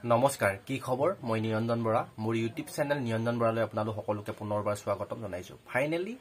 নমস্কাৰ কি খবৰ মই নিৰঞ্জন বৰা মোৰ ইউটিউব চেনেল নিৰঞ্জন বৰালৈ আপোনালোক সকলোকে পুনৰবাৰ স্বাগতম জনাইছো ফাইনালি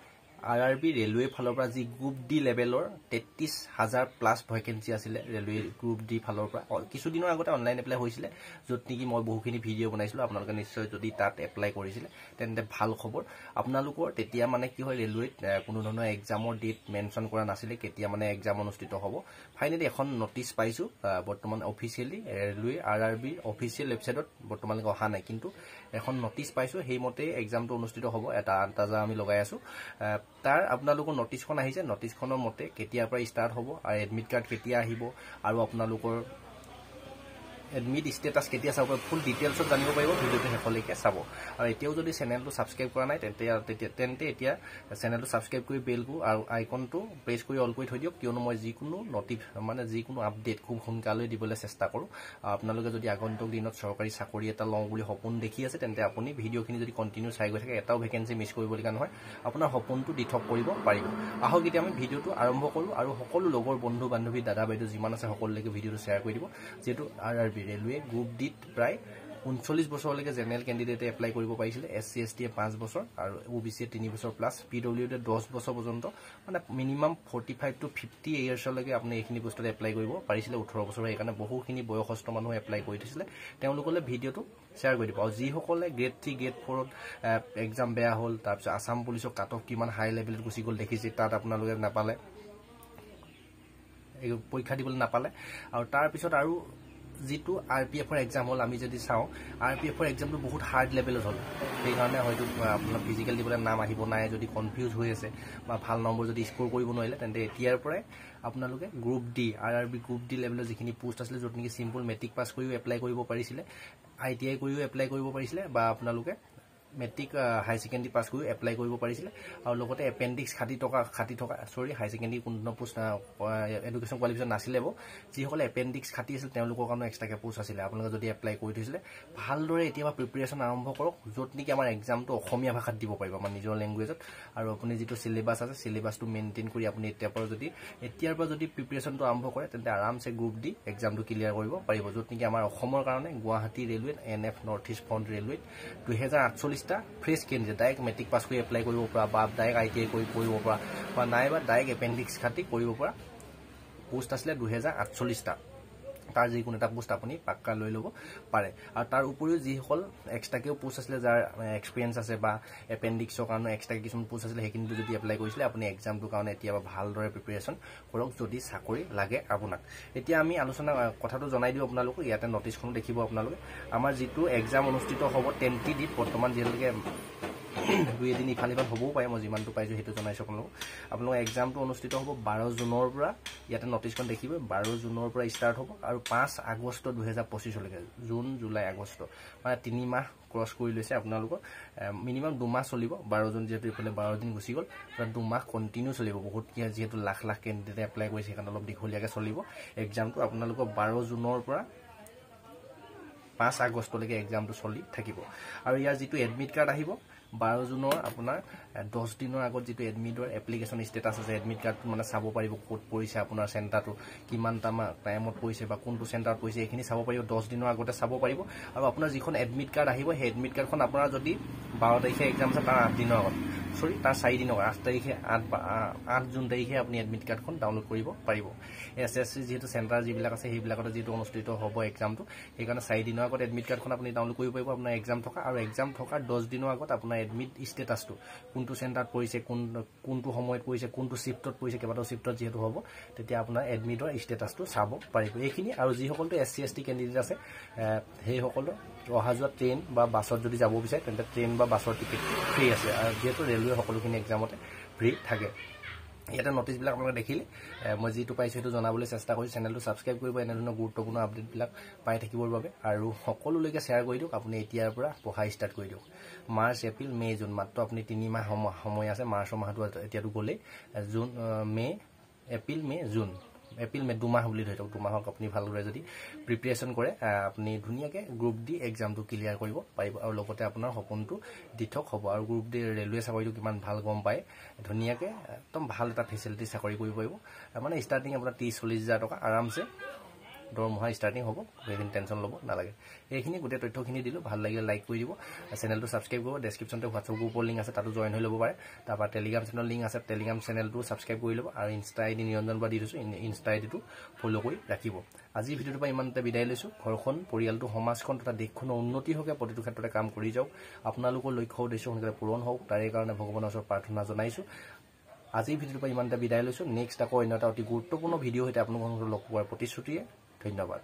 আৰআৰবি ৰেলৱে ফালৰ পৰা যি গ্ৰুপ ডি লেভেলৰ 33000 প্লাস ভ্যাকেন্সি আছিল ৰেলৱে গ্ৰুপ ডি ফালৰ পৰা কিছু দিনৰ আগতে অনলাইন এপ্লাই হৈছিল যত নেকি মই বহুখিনি ভিডিও বনাইছিলো আপোনালোকে নিশ্চয় যদি তাত এপ্লাই কৰিছিল তেন্তে ভাল খবৰ আপোনালোকৰ তেতিয়া মানে কি হয় ৰেলৱেত কোনো ধৰণৰ এক্সামৰ ডেট মেনশন কৰা নাছিল কেতিয়া মানে এক্সাম অনুষ্ঠিত হ'ব ফাইনালি এখন নটিচ পাইছো বৰ্তমান অফিচিয়ালি ৰেলৱে আৰআৰবি অফিচিয়েল ওয়েবসাইটত বৰ্তমানলৈ অহা নাই কিন্তু এখন নটিচ পাইছো হেইমতে এক্সামটো অনুষ্ঠিত হ'ব এটা আন্তাজা আমি লগাই আছো তাৰ আপোনালোকৰ নটিচখন আহিছে নটিচখনৰ মতে কেতিয়াৰ পৰা ষ্টাৰ্ট হ'ব আৰু এডমিট কাৰ্ড কেতিয়া আহিব আৰু আপোনালোকৰ এডমিট স্ট্যাটাস কেতিয়া চাব ফুল ডিটেইলছত জানিব পাৰিব ভিডিওটো শেষলৈকে চাব আৰু এতিয়াও যদি চেনেলটো সাবস্ক্ৰাইব কৰা নাই তেন্তে এতিয়া চেনেলটো সাবস্ক্ৰাইব কৰি বেলটো আৰু আইকনটো প্ৰেছ কৰি অল কৰি থৈ দিয়ক কিয়নো মই যিকোনো যিকোনো আপডেট খুব সোনকালে দিবলৈ চেষ্টা কৰোঁ আপোনালোকে যদি আগন্তুক দিনত চৰকাৰী চাকৰি এটা লওঁ বুলি সপোন দেখি আছে তেন্তে আপুনি ভিডিওখিনি যদি কন্টিনিউ চাই গৈ থাকে এটাও ভ্যাকেন্সি মিছ কৰিবলগীয়া নহয় আপোনাৰ সপোনটো দিঠক কৰিব পাৰিব আহক এতিয়া আমি ভিডিওটো আৰম্ভ কৰোঁ আৰু সকলো লগৰ বন্ধু বান্ধৱী দাদা বাইদেউ যিমান আছে সকলোলৈকে ভিডিওটো শ্বেয়াৰ কৰি দিব যেটো আৰআৰবি ৰেলৱে গ্ৰুপ ডিত প্ৰায় 39 বছৰলৈকে জেনেৰেল ক্যান্ডিডেটে এপ্লাই কৰিব পাৰিছিল এসসি এসটি 5 বছৰ আৰু ওবিসি 3 বছৰ প্লাস পিডব্লিউডি 10 বছৰ পৰ্যন্ত মানে মিনিমাম 45 টু 50 ইয়াৰ্ছলৈকে আপুনি এইখিনি বস্তুত এপ্লাই কৰিব পাৰিছিল 18 বছৰ এই কাৰণে বহুখিনি বয়সস্থ মানুহ এপ্লাই কৰি দিছিল তেওঁলোকলৈ ভিডিওটো শ্বেয়াৰ কৰি দিব আৰু যি সকলে গ্ৰেড 3 গ্ৰেড 4 এক্সাম বেয়া হ'ল তাৰ পিছত আসাম পুলিচৰ কাট অফ কিমান হাই লেভেলত গুচি গ'ল দেখিছে তাত আপোনালোকে নাপালে এই পৰীক্ষা দিবলৈ নাপালে আৰু তাৰ পিছত আৰু যেটো আৰপিএফৰ এক্সাম হল আমি যদি চাও আৰপিএফৰ এক্সামটো বহুত হাৰ্ড লেভেলত হল সেই কাৰণে হয়তো আপোনাৰ ফিজিক্যাল দিবলৈ নাম আহিব নাই যদি কনফিউজ হৈ আছে বা ভাল নম্বৰ যদি স্কোৰ কৰিব নোৱাৰিলে তেন্তে এতিয়াৰ পৰাই আপোনালোকে group D RRB group D লেভেলৰ যিখিনি পোষ্ট আছিল যত নেকি সিম্পল মেট্ৰিক পাস কৰিও এপ্লাই কৰিব পাৰিছিল আইটিআই কৰিও এপ্লাই কৰিব পাৰিছিল বা আপোনালোকে মেট্ৰিক হাই সেকেন্ডাৰী পাস কৰি এপ্লাই কৰিব পাৰিছিল আৰু লগতে এপেন্ডিক্স 60 টকা সৰি হাই সেকেন্ডাৰী কোনো পোষ্ট এডুকেশন কোৱালিফিকেশন নাছিলে যি সকলে এপেন্ডিক্স 60 আছিল তেওঁলোকৰ কাৰণে এক্সট্ৰাকে পোষ্ট আছিল আপোনালোকে যদি এপ্লাই কৰি থৈছিল ভালদৰে এতিয়া প্ৰিপাৰেচন আৰম্ভ কৰক যত নেকি আমাৰ এক্সামটো অসমীয়া ভাষাত দিব পাৰিব আমাৰ নিজৰ ল্যাঙ্গুৱেজত আৰু আপুনি যেটো সিলেবাস আছে সিলেবাসটো মেইনটেইন কৰি আপুনি এতিয়াৰ পৰা যদি প্ৰিপাৰেচনটো আৰম্ভ কৰে তেন্তে আৰামছে গ্ৰুপ ডি এক্সামটো ক্লিয়াৰ কৰিব পাৰিব যত নেকি আমাৰ অসমৰ কাৰণে Guwahati railway NF north east front railway 2048 fresh candidate direct matric pass কৰি এপ্লাই কৰিব পৰা বা ডাইৰেক্ট আইটিআই কৰি কৰিব পৰা বা নাইবা ডাইৰেক্ট এপেন্ডিক্স 60 কৰিব পৰা পোষ্ট আছিল 2048 টা তাৰ যিকোনো এটা পোষ্ট আপুনি পাক্কা লৈ ল'ব পাৰে আৰু তাৰ উপৰিও যি হল এক্সট্ৰাকেও পোষ্ট আছিল যাৰ এক্সপেৰিয়েন্স আছে বা এপেন্ডিক্সৰ কাৰণে এক্সট্ৰাকে কিছুমান পোষ্ট আছিল হেকিনটো যদি এপ্লাই কৰিছিল আপুনি এক্সামটোৰ কাৰণে এতিয়া ভালদৰে প্ৰিপাৰেচন কৰক যদি চাকৰি লাগে আপোনাক এতিয়া আমি আলোচনা কথাটো জনাই দিও আপোনালোকক ইয়াতে নটিচখন দেখিব আপোনালোকে আমাৰ যেটো এক্সাম অনুষ্ঠিত হ'ব 10টি দি বৰ্তমান যেলৈকে দুই এদিন ইফালে হ'বও পাৰে মই যিমানটো পাইছো হেতু জনাইছো আপোনালোক এক্সামটো অনুষ্ঠিত হ'ব 12 জুনৰ পৰা ইয়াতে নটিচখন দেখিব 12 জুনৰ পৰা ষ্টাৰ্ট হ'ব আৰু 5 আগষ্ট 2025 লৈকে জুন জুলাই আগষ্ট মানে 3 মাহ ক্ৰস কৰি লৈছে আপোনালোক মিনিমাম 2 মাহ চলিব 12 জুন যেটো ইফালে 12 দিন গুচি গ'ল 2 মাহ কন্টিনিউ চলিব বহুত যেটো লাখ লাখ ক্যান্ডিডেট এপ্লাই কৰিছে কাৰণ অলপ দীঘলীয়াকৈ চলিব এক্সামটো আপোনালোক 12 জুনৰ পৰা 5 আগষ্টলৈকে এক্সামটো চলি থাকিব আৰু ইয়াৰ যেটো এডমিট কাৰ্ড আহিব 12 জুনৰ আপোনাৰ 10 দিনৰ আগত যেটো এডমিটৰ এপ্লিকেশন ষ্টেটাস আছে এডমিট কাৰ্ডটো মানে চাব পাৰিব কোড পৰিছে আপোনাৰ চেন্টাৰটো কিমান টাইমত পৰিছে বা কোনটো চেন্টাৰত পৰিছে এইখিনি চাব পাৰিব 10 দিনৰ আগতে চাব পাৰিব আৰু আপোনাৰ যিখন এডমিট কাৰ্ড আহিব সেই এডমিট কাৰ্ডখন আপোনাৰ যদি 12 তাৰিখে এক্সাম আছে তাৰ 8 দিনৰ আগত সৰি তাৰ 4 দিনৰ 8 তাৰিখে 8 জুন তাৰিখে আপুনি এডমিট কাৰ্ডখন ডাউনলোড কৰিব পাৰিব এসএসসি যেটো চেন্টাৰ যিবিলাক আছে সেইবিলাকত যেটো অনুষ্ঠিত হ'ব এক্সামটো সেই কাৰণে 4 দিনৰ আগত এডমিট কাৰ্ডখন আপুনি ডাউনলোড কৰিব পাৰিব আপোনাৰ এক্সাম থকা আৰু এক্সাম থকা 10 দিনৰ আগত আপোনাৰ এডমিট ষ্টেটাসটো কোনটো চেন্টাৰত পৰিছে কোনটো সময়ত পৰিছে কোনটো শিফটত পৰিছে কেবাটাও শিফটত যেটো হ'ব তেতিয়া আপোনাৰ এডমিটৰ ষ্টেটাসটো চাব পাৰিব এইখিনি আৰু যি সকলটো এসসি এসটি ক্যান্ডিডেট আছে সেই সকল অহা যোৱা ট্ৰেইন বা বাছত যদি যাব বিচাৰে তেন্তে ট্ৰেইন বা বাছৰ টিকেট ফ্ৰী আছে আৰু যেটো ৰেলৱে সকলোখিনি এক্সামতে ফ্ৰী থাকে ইয়াতে নটিচ বিলাক আপোনালোকে দেখিলে মই যেটো পাইছো হেতু জনাবলৈ চেষ্টা কৰি চেনেলটো সাবস্ক্ৰাইব কৰিব এনে ধৰণৰ গুৰুত্বপূৰ্ণ আপডেট বিলাক পাই থাকিবৰ বাবে আৰু সকলোলৈকে শ্বেয়াৰ কৰি দিওক আপুনি এতিয়াৰ পৰা পঢ়া ষ্টাৰ্ট কৰি দিওক মাৰ্চ এপ্ৰিল মে জুন মাত্ৰ আপুনি 3 মাহ সময় আছে মাৰ্চৰ মাহটো এতিয়াটো গলে June May April May June April May 2 মাহ বুলি ধৰি থওক 2 মাহক আপুনি ভালদৰে যদি প্ৰিপাৰেচন কৰে আপুনি ধুনিয়াকৈ গ্ৰুপ ডি এক্সামটো ক্লিয়াৰ কৰিব পাৰিব আৰু লগতে আপোনাৰ সপোনটো দিঠক হ'ব আৰু গ্ৰুপ ডি ৰেলৱে চাকৰিটো কিমান ভাল গম পায় ধুনিয়াকৈ একদম ভাল এটা ফেচিলিটি চাকৰি কৰিব পাৰিব মানে ষ্টাৰ্টিং আপোনাৰ 30-40 হাজাৰ টকা আৰামছে দৰমহা ষ্টাৰ্টিং হ'ব সেইখিনি টেনশ্যন ল'ব নালাগে এইখিনি গোটেই তথ্যখিনি দিলোঁ ভাল লাগিলে লাইক কৰি দিব চেনেলটো ছাবস্ক্ৰাইব কৰিব ডেছক্ৰিপশ্যনতে হোৱাটছআপ গ্ৰুপৰ লিংক আছে তাতো জইন হৈ ল'ব পাৰে তাৰপৰা টেলিগ্ৰাম চেনেলৰ লিংক আছে টেলিগ্ৰাম চেনেলটো ছাবস্ক্ৰাইব কৰি ল'ব আৰু ইনষ্টা আইডি নিৰঞ্জন বা দি থৈছোঁ ইনষ্টা আইডিটো ফ'ল' কৰি ৰাখিব আজি ভিডিঅ'টোৰ পৰা ইমানতে বিদায় লৈছোঁ ঘৰখন পৰিয়ালটো সমাজখন তথা দেশখনৰ উন্নতি হকে প্ৰতিটো ক্ষেত্ৰতে কাম কৰি যাওক আপোনালোকৰ লক্ষ্য উদ্দেশ্য সোনকালে পূৰণ হওক তাৰে কাৰণে ভগৱানৰ ওচৰত প্ৰাৰ্থনা জনাইছোঁ আজিৰ ভিডিঅ'টোৰ পৰা ইমানতে বিদায় লৈছোঁ নেক্সট আকৌ অন্য এটা অতি গুৰুত্বপূৰ্ণ ভিডিঅ' সৈতে আপোনালোকৰ লগ পোৱাৰ প্ৰতিশ্ৰুতিয়ে ধন্যবাদ